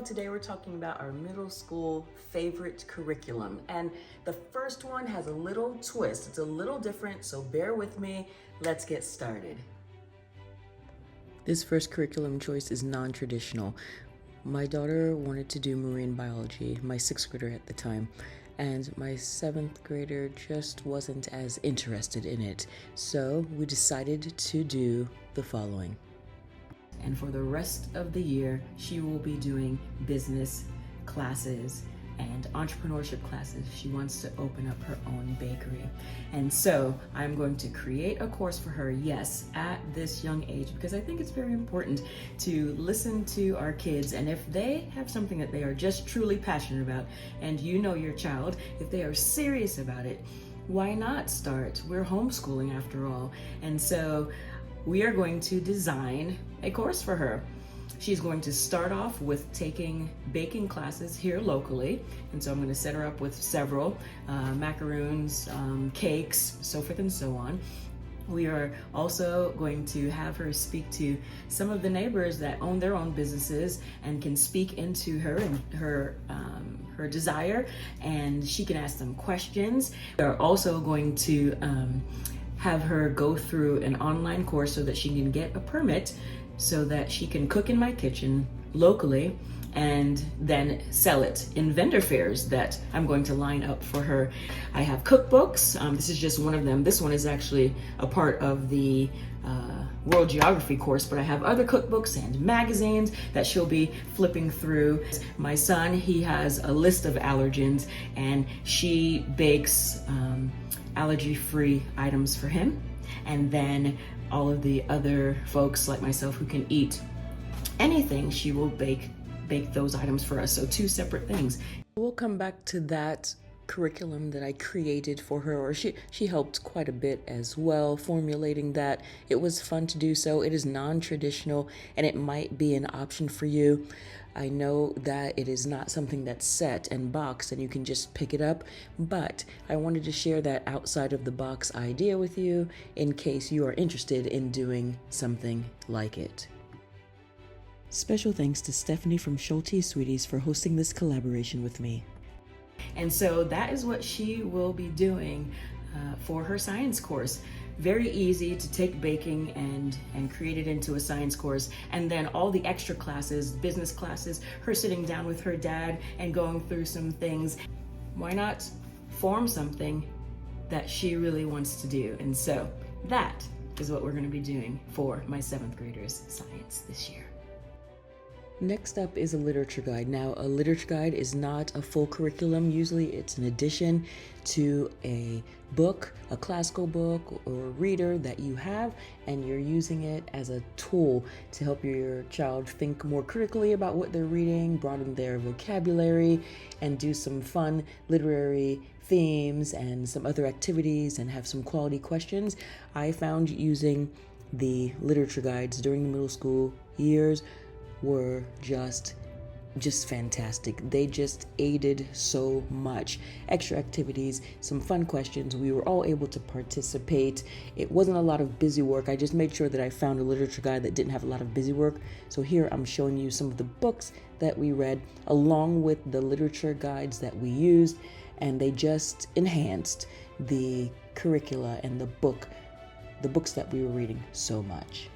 Today we're talking about our middle school favorite curriculum. And the first one has a little twist. It's a little different, so bear with me. Let's get started. This first curriculum choice is non-traditional. My daughter wanted to do marine biology, my 6th grader at the time, and my 7th grader just wasn't as interested in it. So we decided to do the following. And for the rest of the year, she will be doing business classes and entrepreneurship classes. She wants to open up her own bakery. And so I'm going to create a course for her, yes, at this young age, because I think it's very important to listen to our kids. And if they have something that they are just truly passionate about, and you know your child, if they are serious about it, why not start? We're homeschooling after all. And so we are going to design a course for her. She's going to start off with taking baking classes here locally. And so I'm going to set her up with several macaroons, cakes, so forth and so on. We are also going to have her speak to some of the neighbors that own their own businesses and can speak into her and her desire, and she can ask them questions. We're also going to have her go through an online course so that she can get a permit so that she can cook in my kitchen locally and then sell it in vendor fairs that I'm going to line up for her. I have cookbooks. This is just one of them. This one is actually a part of the World Geography course, but I have other cookbooks and magazines that she'll be flipping through. My son, he has a list of allergens, and she bakes allergy-free items for him. And then all of the other folks like myself who can eat anything, she will bake those items for us. So 2 separate things. We'll come back to that curriculum that I created for her, or she helped quite a bit as well formulating that. It was fun to do so. It is non-traditional and it might be an option for you. I know that it is not something that's set and boxed and you can just pick it up, but I wanted to share that outside of the box idea with you in case you are interested in doing something like it. Special thanks to Stephanie from Schulte Sweeties for hosting this collaboration with me. And so that is what she will be doing for her science course. Very easy to take baking and create it into a science course. And then all the extra classes, business classes, her sitting down with her dad and going through some things. Why not form something that she really wants to do? And so that is what we're going to be doing for my 7th graders' science this year. Next up is a literature guide. Now, a literature guide is not a full curriculum. Usually it's an addition to a book, a classical book or a reader that you have, and you're using it as a tool to help your child think more critically about what they're reading, broaden their vocabulary, and do some fun literary themes and some other activities and have some quality questions. I found using the literature guides during the middle school years were just fantastic. They just aided so much. Extra activities, some fun questions. We were all able to participate. It wasn't a lot of busy work. I just made sure that I found a literature guide that didn't have a lot of busy work. So here I'm showing you some of the books that we read along with the literature guides that we used, and they just enhanced the curricula and the books that we were reading so much.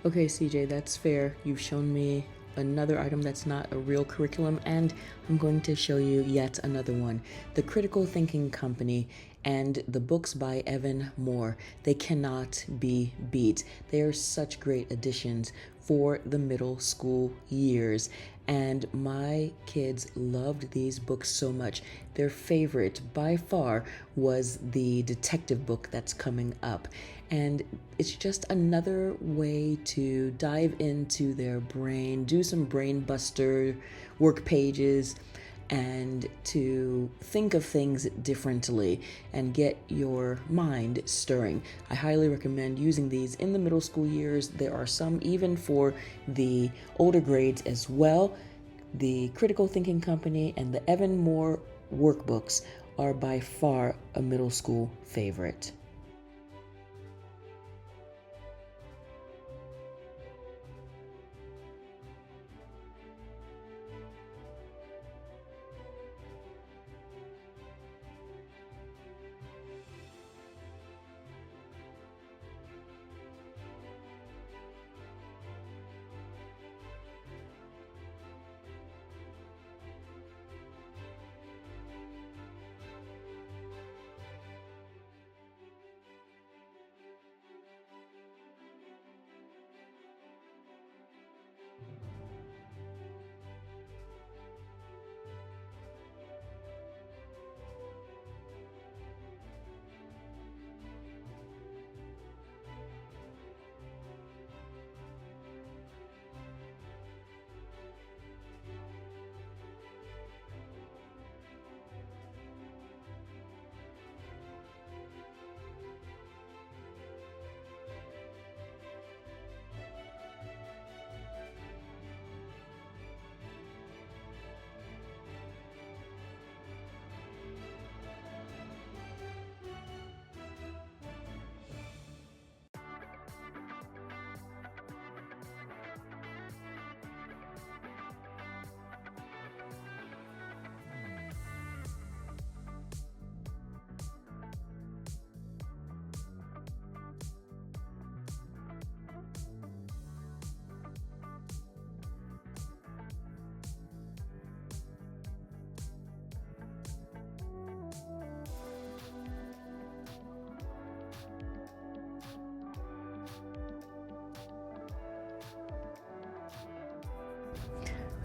Okay, CJ, that's fair. You've shown me another item that's not a real curriculum, and I'm going to show you yet another one. The Critical Thinking Company and the books by Evan Moore. They cannot be beat. They are such great additions for the middle school years. And my kids loved these books so much. Their favorite by far was the detective book that's coming up. And it's just another way to dive into their brain, do some brain buster work pages, and to think of things differently and get your mind stirring. I highly recommend using these in the middle school years. There are some even for the older grades as well. The Critical Thinking Company and the Evan Moore workbooks are by far a middle school favorite.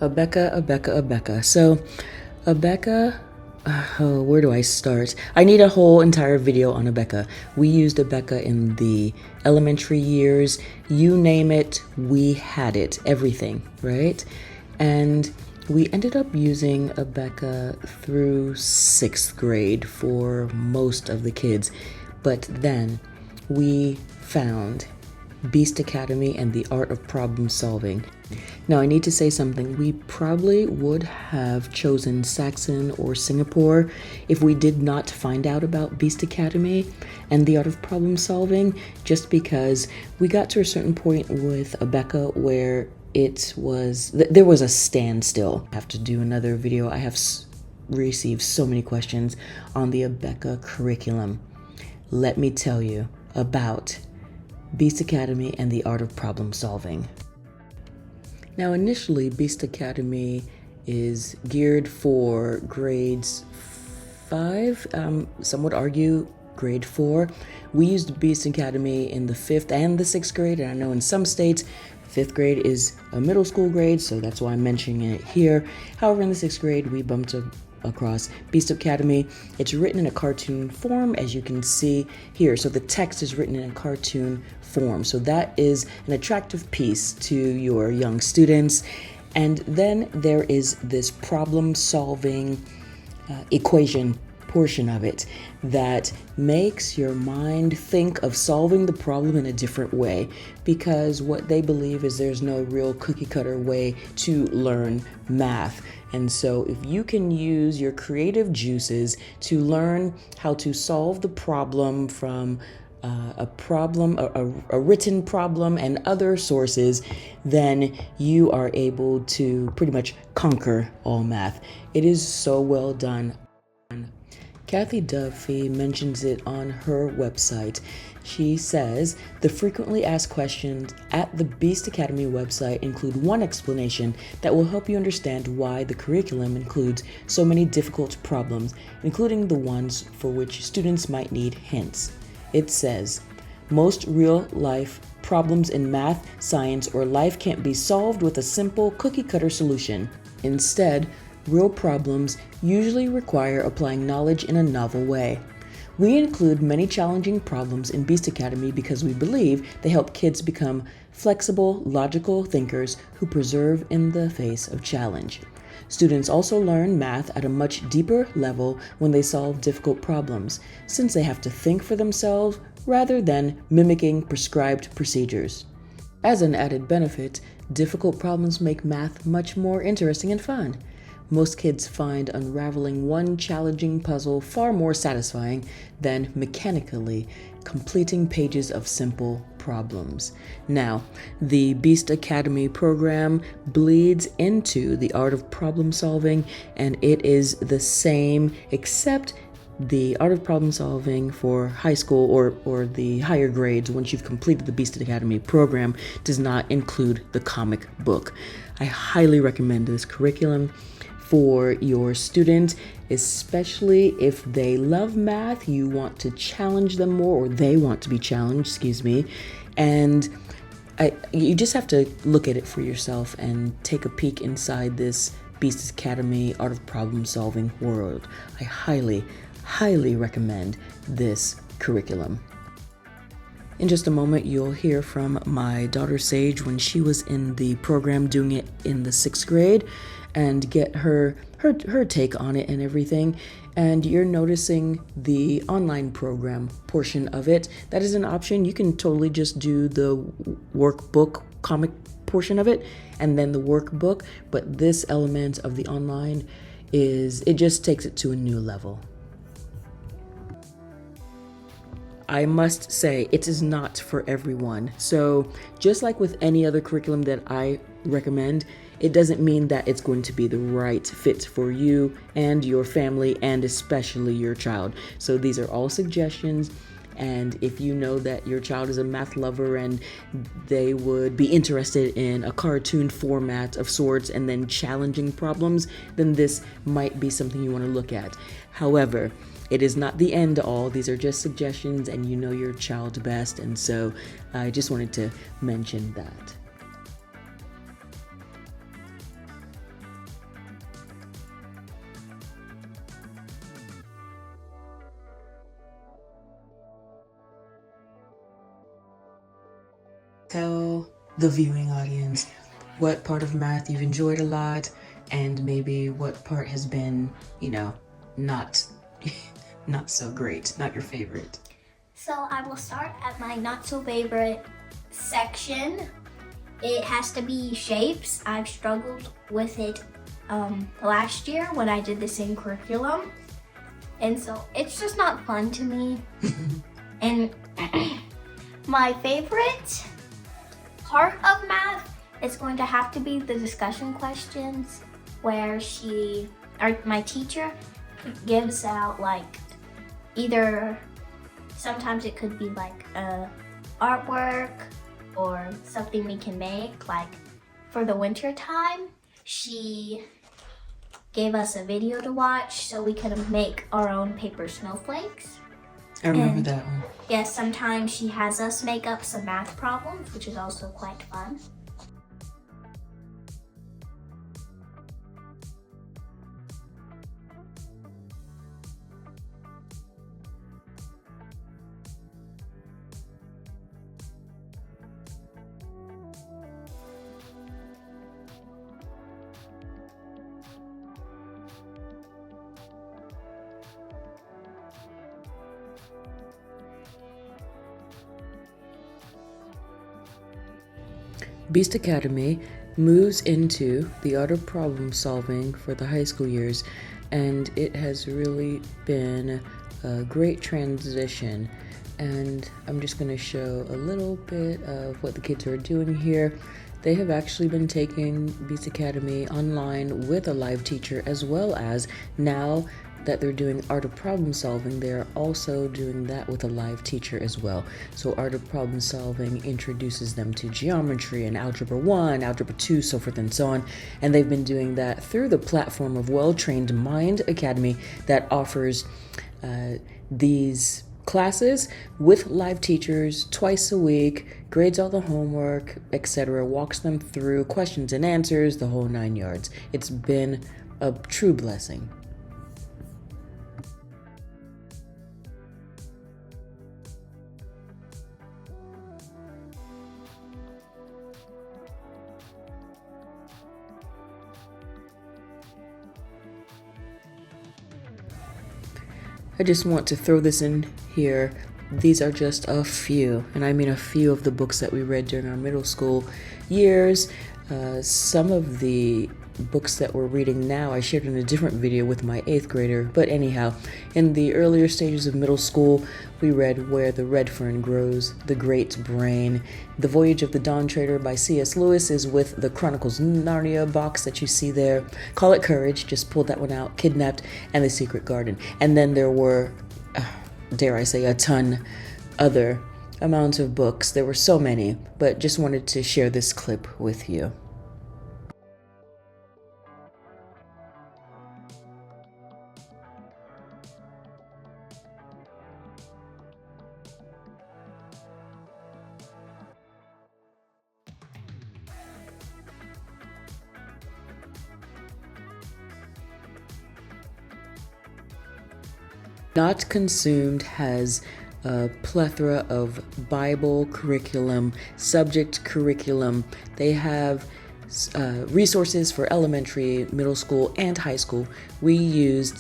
Abeka. So, Abeka, oh, where do I start? I need a whole entire video on Abeka. We used Abeka in the elementary years. You name it, we had it. Everything, right? And we ended up using Abeka through 6th grade for most of the kids. But then we found Beast Academy and the Art of Problem Solving. Now, I need to say something. We probably would have chosen Saxon or Singapore if we did not find out about Beast Academy and the Art of Problem Solving, just because we got to a certain point with Abeka where there was a standstill. I have to do another video. I have received so many questions on the Abeka curriculum. Let me tell you about Beast Academy and the Art of Problem Solving. Now, initially, Beast Academy is geared for grades 5, some would argue grade 4. We used Beast Academy in the 5th and the 6th grade, and I know in some states, 5th grade is a middle school grade, so that's why I'm mentioning it here. However, in the 6th grade, we bumped across Beast Academy. It's written in a cartoon form, as you can see here. So the text is written in a cartoon form. So that is an attractive piece to your young students. And then there is this problem-solving equation portion of it that makes your mind think of solving the problem in a different way, because what they believe is there's no real cookie cutter way to learn math. And so if you can use your creative juices to learn how to solve the problem from a written problem and other sources, then you are able to pretty much conquer all math. It is so well done. Kathy Duffy mentions it on her website. She says, the frequently asked questions at the Beast Academy website include one explanation that will help you understand why the curriculum includes so many difficult problems, including the ones for which students might need hints. It says, most real-life problems in math, science, or life can't be solved with a simple cookie-cutter solution. Instead, real problems usually require applying knowledge in a novel way. We include many challenging problems in Beast Academy because we believe they help kids become flexible, logical thinkers who persevere in the face of challenge. Students also learn math at a much deeper level when they solve difficult problems, since they have to think for themselves rather than mimicking prescribed procedures. As an added benefit, difficult problems make math much more interesting and fun. Most kids find unraveling one challenging puzzle far more satisfying than mechanically completing pages of simple problems. Now, the Beast Academy program bleeds into the Art of Problem Solving, and it is the same, except the Art of Problem Solving for high school or the higher grades, once you've completed the Beast Academy program, does not include the comic book. I highly recommend this curriculum for your student, especially if they love math, you want to challenge them more, or they want to be challenged, and you just have to look at it for yourself and take a peek inside this Beast Academy Art of Problem Solving world. I highly recommend this curriculum. In just a moment, you'll hear from my daughter Sage when she was in the program doing it in the 6th grade, and get her take on it and everything. And you're noticing the online program portion of it. That is an option. You can totally just do the workbook comic portion of it and then the workbook, but this element of the online it just takes it to a new level. I must say, it is not for everyone. So just like with any other curriculum that I recommend, it doesn't mean that it's going to be the right fit for you and your family, and especially your child. So these are all suggestions, and if you know that your child is a math lover and they would be interested in a cartoon format of sorts and then challenging problems, then this might be something you want to look at. However, it is not the end all. These are just suggestions, and you know your child best, and so I just wanted to mention that. Tell the viewing audience what part of math you've enjoyed a lot and maybe what part has been, not not so great, not your favorite. So I will start at my not so favorite section. It has to be shapes. I've struggled with it last year when I did the same curriculum. And so it's just not fun to me. And my favorite part of math is going to have to be the discussion questions where my teacher gives out like either, sometimes it could be like a artwork or something we can make. Like for the winter time, she gave us a video to watch so we could make our own paper snowflakes. I remember that one. Yes, sometimes she has us make up some math problems, which is also quite fun. Beast Academy moves into the art of problem solving for the high school years, and it has really been a great transition. And I'm just going to show a little bit of what the kids are doing here. They have actually been taking Beast Academy online with a live teacher, as well as now that they're doing art of problem solving, they're also doing that with a live teacher as well. So art of problem solving introduces them to geometry and algebra 1, algebra 2, so forth and so on. And they've been doing that through the platform of Well-Trained Mind Academy that offers these classes with live teachers twice a week, grades all the homework, etc., walks them through questions and answers, the whole 9 yards. It's been a true blessing. I just want to throw this in here. These are just a few, and I mean a few of the books that we read during our middle school years. Some of the books that we're reading now I shared in a different video with my 8th grader, but anyhow, in the earlier stages of middle school, we read Where the Red Fern Grows, The Great Brain. The Voyage of the Dawn Treader by C.S. Lewis is with the Chronicles of Narnia box that you see there. Call It Courage, just pulled that one out. Kidnapped, and The Secret Garden. And then there were, dare I say, a ton other amounts of books. There were so many, but just wanted to share this clip with you. Not Consumed has a plethora of Bible curriculum, subject curriculum. They have resources for elementary, middle school, and high school. We used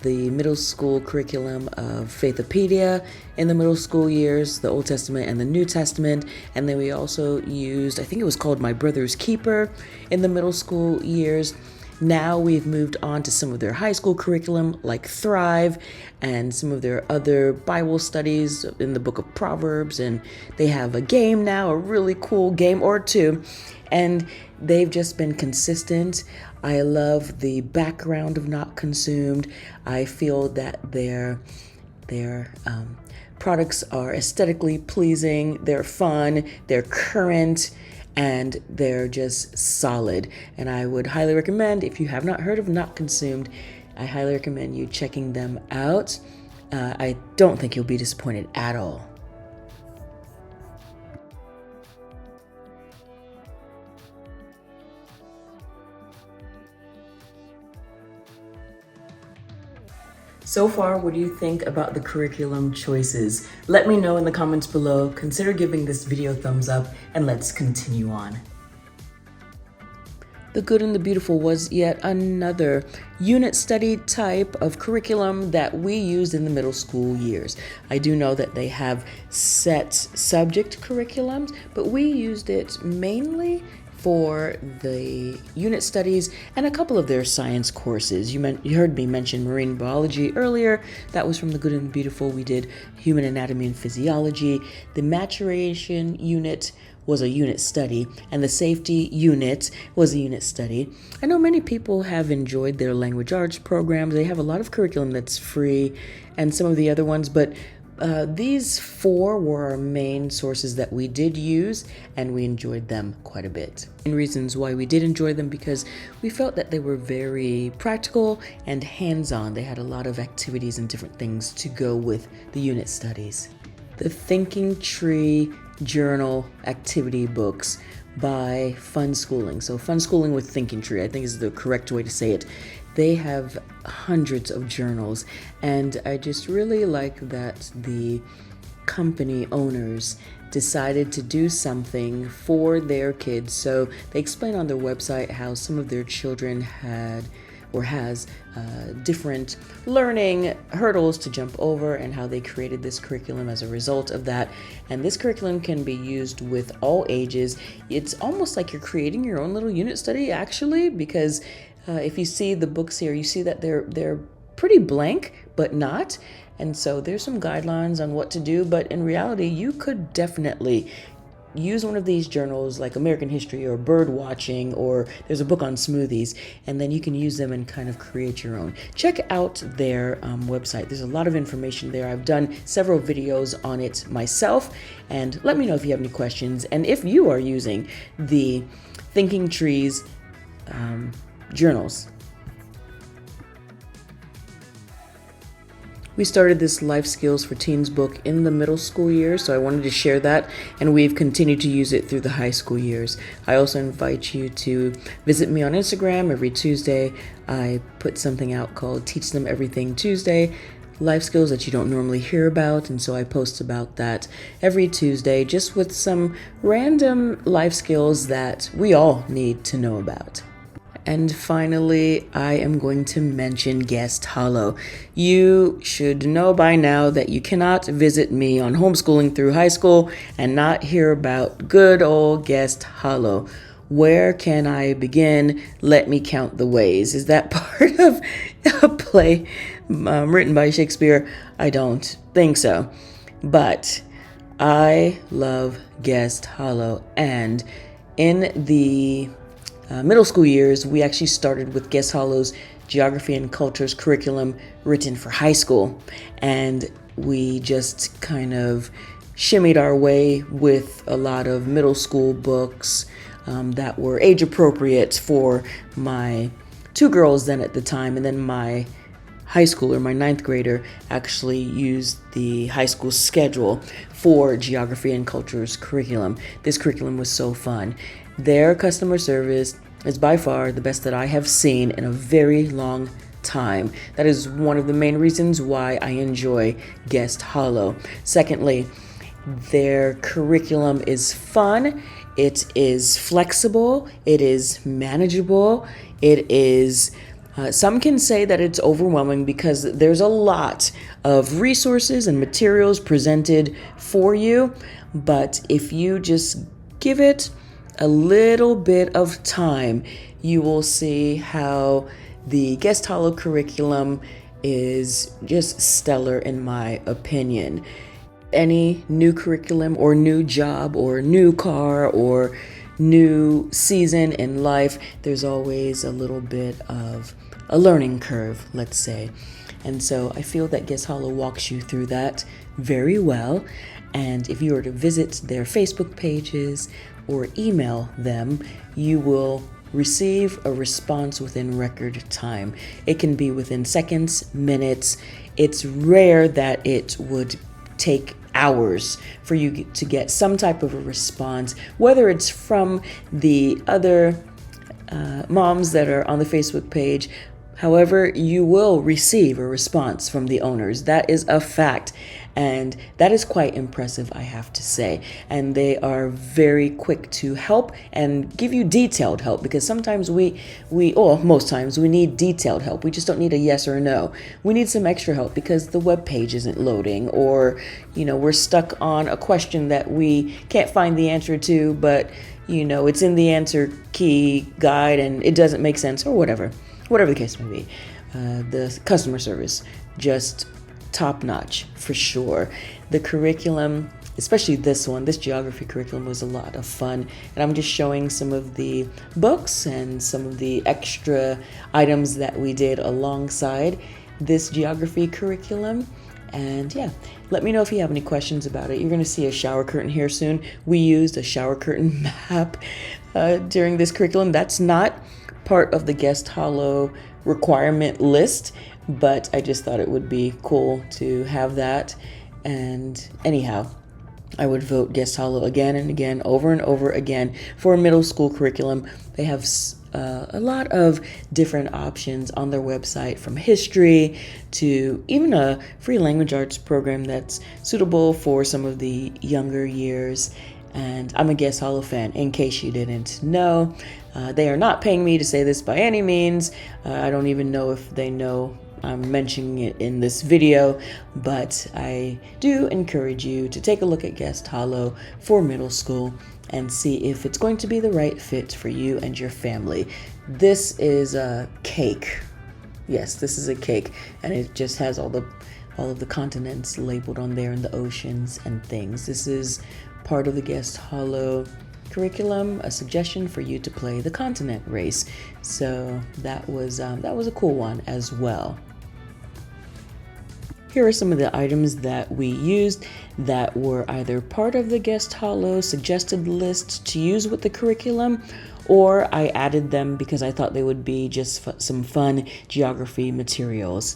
the middle school curriculum of Faithopedia in the middle school years, the Old Testament and the New Testament, and then we also used, I think it was called My Brother's Keeper in the middle school years. Now we've moved on to some of their high school curriculum like Thrive and some of their other Bible studies in the book of Proverbs, and they have a game now, a really cool game or two, and they've just been consistent. I love the background of Not Consumed. I feel that their products are aesthetically pleasing, they're fun, they're current, and they're just solid. And I would highly recommend, if you have not heard of Not Consumed, I highly recommend you checking them out. I don't think you'll be disappointed at all. So far, what do you think about the curriculum choices? Let me know in the comments below. Consider giving this video a thumbs up, and let's continue on. The Good and the Beautiful was yet another unit study type of curriculum that we used in the middle school years. I do know that they have set subject curriculums, but we used it mainly for the unit studies and a couple of their science courses. You heard me mention marine biology earlier. That was from the Good and the Beautiful. We did human anatomy and physiology. The maturation unit was a unit study, and the safety unit was a unit study. I know many people have enjoyed their language arts programs. They have a lot of curriculum that's free, and some of the other ones, but these four were our main sources that we did use, and we enjoyed them quite a bit. And reasons why we did enjoy them, because we felt that they were very practical and hands-on. They had a lot of activities and different things to go with the unit studies. The Thinking Tree journal activity books by Fun Schooling. So Fun Schooling with Thinking Tree, I think is the correct way to say it. They have hundreds of journals, and I just really like that the company owners decided to do something for their kids. So they explain on their website how some of their children had or has different learning hurdles to jump over, and how they created this curriculum as a result of that. And this curriculum can be used with all ages. It's almost like you're creating your own little unit study, actually, because if you see the books here, you see that they're pretty blank, but not. And so there's some guidelines on what to do, but in reality, you could definitely use one of these journals like American History or Bird Watching, or there's a book on smoothies, and then you can use them and kind of create your own. Check out their website. There's a lot of information there. I've done several videos on it myself, and let me know if you have any questions, and if you are using the Thinking Trees journals. We started this Life Skills for Teens book in the middle school years, so I wanted to share that, and we've continued to use it through the high school years. I also invite you to visit me on Instagram. Every Tuesday, I put something out called Teach Them Everything Tuesday, life skills that you don't normally hear about, and so I post about that every Tuesday, just with some random life skills that we all need to know about. And finally, I am going to mention Guest Hollow. You should know by now that you cannot visit me on homeschooling through high school and not hear about good old Guest Hollow. Where can I begin? Let me count the ways. Is that part of a play written by Shakespeare? I don't think so. But I love Guest Hollow, and in the middle school years, we actually started with Guest Hollow's Geography and Cultures curriculum written for high school. And we just kind of shimmied our way with a lot of middle school books that were age appropriate for my two girls then at the time. And then my high schooler, my ninth grader, actually used the high school schedule for Geography and Cultures curriculum. This curriculum was so fun. Their customer service is by far the best that I have seen in a very long time. That is one of the main reasons why I enjoy Guest Hollow. Secondly, their curriculum is fun. It is flexible. It is manageable. It is some can say that it's overwhelming because there's a lot of resources and materials presented for you. But if you just give it a little bit of time, you will see how the Guest Hollow curriculum is just stellar in my opinion. Any new curriculum or new job or new car or new season in life, there's always a little bit of a learning curve, let's say. And so I feel that Guest Hollow walks you through that very well. And if you were to visit their Facebook pages or email them, you will receive a response within record time. It can be within seconds, minutes. It's rare that it would take hours for you to get some type of a response, whether it's from the other moms that are on the Facebook page However, you will receive a response from the owners. That is a fact. And that is quite impressive, I have to say. And they are very quick to help and give you detailed help, because sometimes or most times we need detailed help. We just don't need a yes or a no. We need some extra help because the web page isn't loading, or, we're stuck on a question that we can't find the answer to, but, it's in the answer key guide and it doesn't make sense, or whatever the case may be. The customer service, just top notch for sure. The curriculum, especially this geography curriculum, was a lot of fun. And I'm just showing some of the books and some of the extra items that we did alongside this geography curriculum. And yeah, let me know if you have any questions about it. You're going to see a shower curtain here soon. We used a shower curtain map during this curriculum. That's not part of the Guest Hollow requirement list, but I just thought it would be cool to have that. And anyhow, I would vote Guest Hollow again and again, over and over again, for a middle school curriculum. They have a lot of different options on their website, from history to even a free language arts program that's suitable for some of the younger years. And I'm a Guest Hollow fan, in case you didn't know. They are not paying me to say this by any means. I don't even know if they know I'm mentioning it in this video, but I do encourage you to take a look at Guest Hollow for middle school and see if it's going to be the right fit for you and your family. This is a cake. Yes, this is a cake, and it just has all of the continents labeled on there, and the oceans and things. This is part of the Guest Hollow curriculum, a suggestion for you to play the continent race. So that was a cool one as well. Here are some of the items that we used that were either part of the Guest Hollow suggested list to use with the curriculum, or I added them because I thought they would be just some fun geography materials.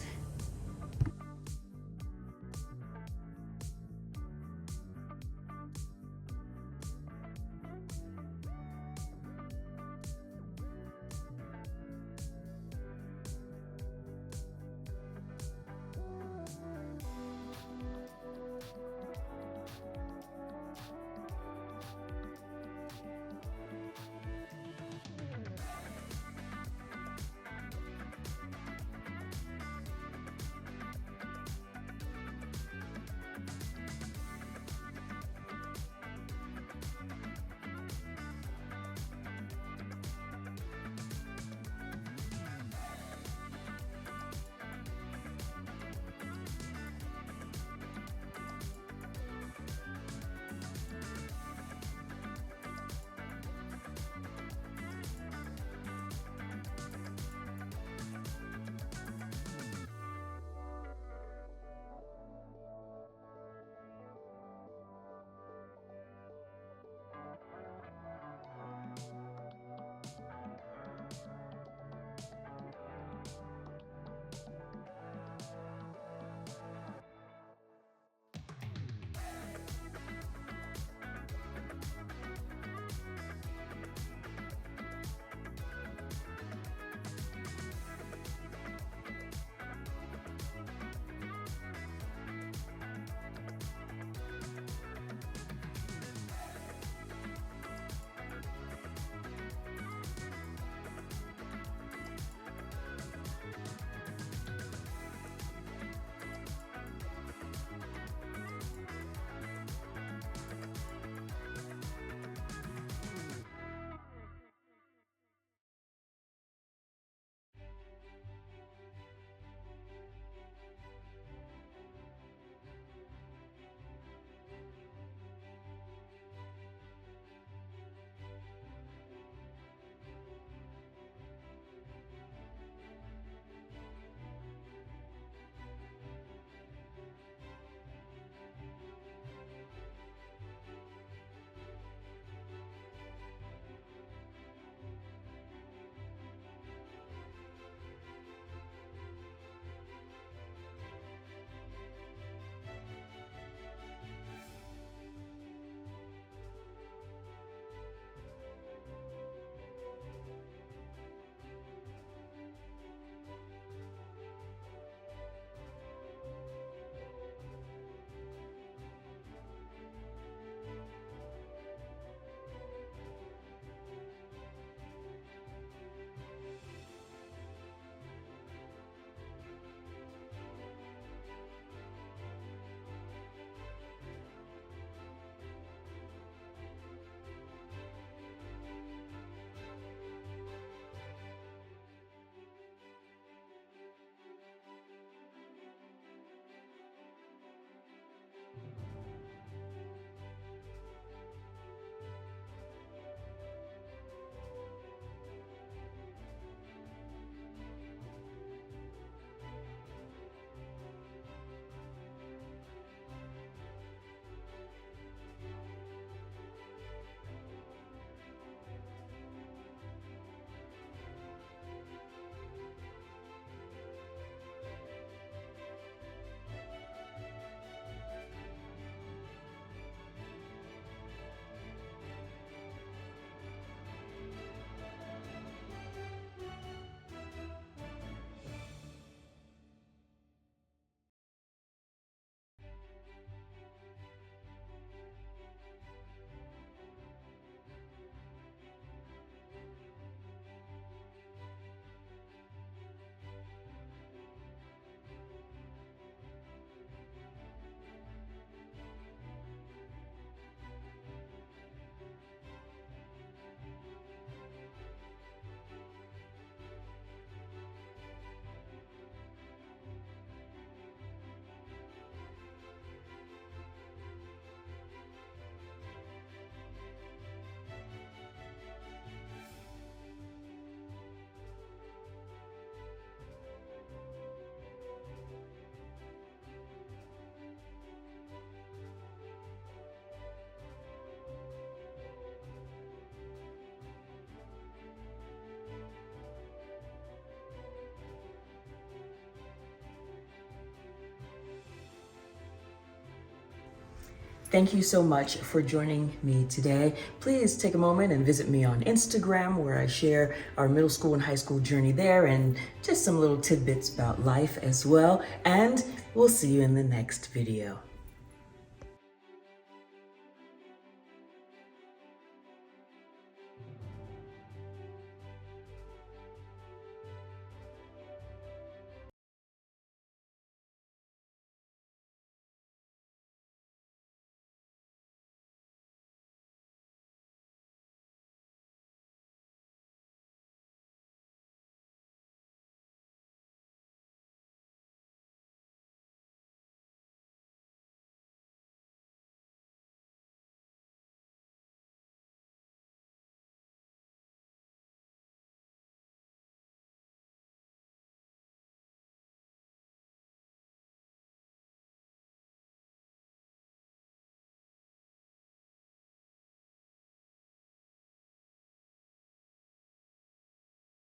Thank you so much for joining me today. Please take a moment and visit me on Instagram, where I share our middle school and high school journey there and just some little tidbits about life as well. And we'll see you in the next video.